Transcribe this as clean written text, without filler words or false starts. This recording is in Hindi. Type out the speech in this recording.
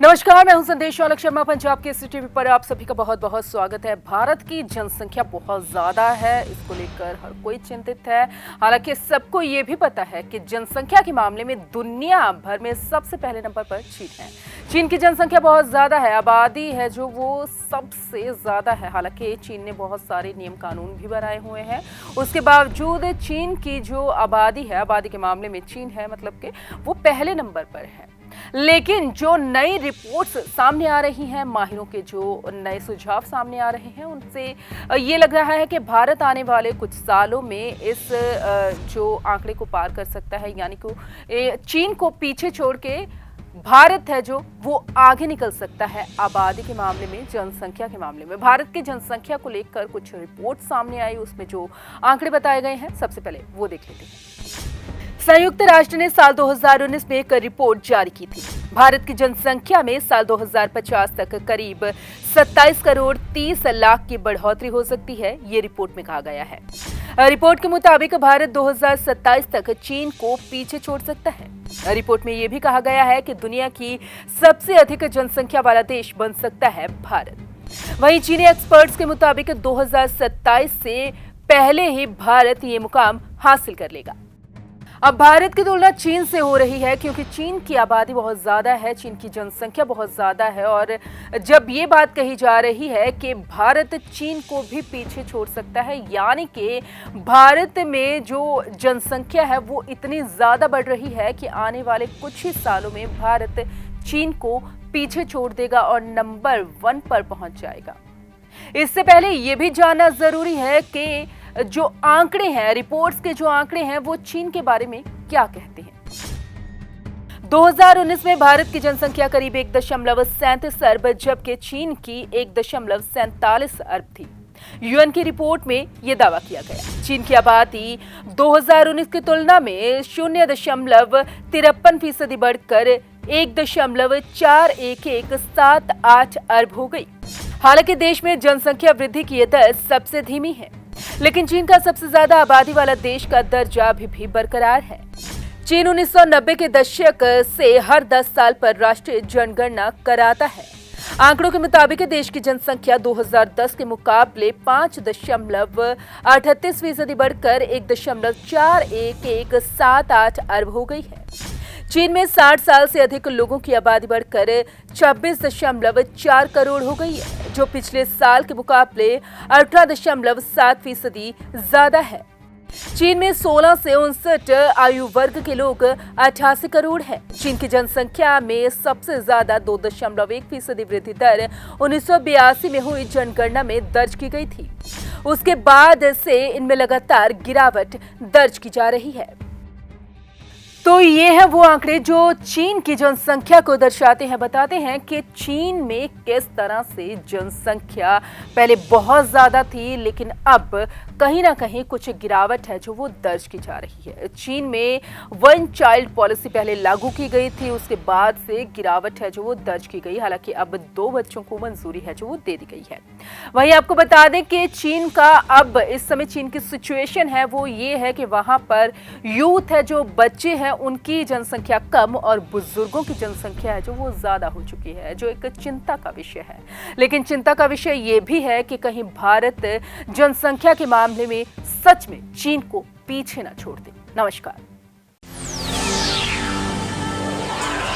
नमस्कार, मैं हूं संदेश औलख शर्मा। पंजाब के टीवी पर आप सभी का बहुत बहुत स्वागत है। भारत की जनसंख्या बहुत ज्यादा है, इसको लेकर हर कोई चिंतित है। हालांकि सबको ये भी पता है कि जनसंख्या के मामले में दुनिया भर में सबसे पहले नंबर पर चीन है। चीन की जनसंख्या बहुत ज्यादा है, आबादी है जो वो सबसे ज्यादा है। हालांकि चीन ने बहुत सारे नियम कानून भी बनाए हुए हैं, उसके बावजूद चीन की जो आबादी है, आबादी के मामले में चीन है मतलब कि वो पहले नंबर पर है। लेकिन जो नई रिपोर्ट्स सामने आ रही हैं, माहिरों के जो नए सुझाव सामने आ रहे हैं, उनसे ये लग रहा है कि भारत आने वाले कुछ सालों में इस जो आंकड़े को पार कर सकता है, यानी कि चीन को पीछे छोड़ के भारत है जो वो आगे निकल सकता है आबादी के मामले में, जनसंख्या के मामले में। भारत की जनसंख्या को लेकर कुछ रिपोर्ट सामने आई, उसमें जो आंकड़े बताए गए हैं, सबसे पहले वो देख लेते हैं। संयुक्त राष्ट्र ने साल 2019 में एक रिपोर्ट जारी की थी। भारत की जनसंख्या में साल 2050 तक करीब 27 करोड़ 30 लाख की बढ़ोतरी हो सकती है, ये रिपोर्ट में कहा गया है। रिपोर्ट के मुताबिक भारत 2027 तक चीन को पीछे छोड़ सकता है। रिपोर्ट में यह भी कहा गया है कि दुनिया की सबसे अधिक जनसंख्या वाला देश बन सकता है भारत। वहीं चीनी एक्सपर्ट्स के मुताबिक 2027 से पहले ही भारत ये मुकाम हासिल कर लेगा। अब भारत की तुलना चीन से हो रही है क्योंकि चीन की आबादी बहुत ज़्यादा है, चीन की जनसंख्या बहुत ज़्यादा है, और जब ये बात कही जा रही है कि भारत चीन को भी पीछे छोड़ सकता है, यानी कि भारत में जो जनसंख्या है वो इतनी ज़्यादा बढ़ रही है कि आने वाले कुछ ही सालों में भारत चीन को पीछे छोड़ देगा और नंबर 1 पर पहुंच जाएगा। इससे पहले ये भी जानना ज़रूरी है कि जो आंकड़े हैं, रिपोर्ट्स के जो आंकड़े हैं, वो चीन के बारे में क्या कहते हैं। 2019 में भारत की जनसंख्या करीब 1.37 अरब जबकि चीन की 1.47 अरब थी। यूएन की रिपोर्ट में यह दावा किया गया। चीन की आबादी 2019 की तुलना में 0.53% बढ़कर 1.4178 अरब हो गई। हालांकि देश में जनसंख्या वृद्धि की यह दर सबसे धीमी है, लेकिन चीन का सबसे ज्यादा आबादी वाला देश का दर्जा अभी भी बरकरार है। चीन 1990 के दशक से हर 10 साल पर राष्ट्रीय जनगणना कराता है। आंकड़ों के मुताबिक देश की जनसंख्या 2010 के मुकाबले 5.38% बढ़कर 1.4178 अरब हो गई है। चीन में 60 साल से अधिक लोगों की आबादी बढ़कर 26.4 करोड़ हो गई है, जो पिछले साल के मुकाबले 18.7% ज्यादा है। चीन में 16 से 59 आयु वर्ग के लोग 88 करोड़ हैं। चीन की जनसंख्या में सबसे ज्यादा 2.1% वृद्धि दर 1982 में हुई जनगणना में दर्ज की गई थी। उसके बाद से इनमें लगातार गिरावट दर्ज की जा रही है। तो ये है वो आंकड़े जो चीन की जनसंख्या को दर्शाते हैं, बताते हैं कि चीन में किस तरह से जनसंख्या पहले बहुत ज्यादा थी, लेकिन अब कहीं ना कहीं कुछ गिरावट है जो वो दर्ज की जा रही है। चीन में 1 चाइल्ड पॉलिसी पहले लागू की गई थी, उसके बाद से गिरावट है जो वो दर्ज की गई। हालांकि अब 2 बच्चों को मंजूरी है जो वो दे दी गई है। वहीं आपको बता दें कि चीन का अब इस समय चीन की सिचुएशन है वो ये है कि वहां पर यूथ है, जो बच्चे हैं, उनकी जनसंख्या कम और बुजुर्गों की जनसंख्या है जो वो ज्यादा हो चुकी है, जो एक चिंता का विषय है। लेकिन चिंता का विषय ये भी है कि कहीं भारत जनसंख्या के मामले में सच में चीन को पीछे न छोड़ दे। नमस्कार।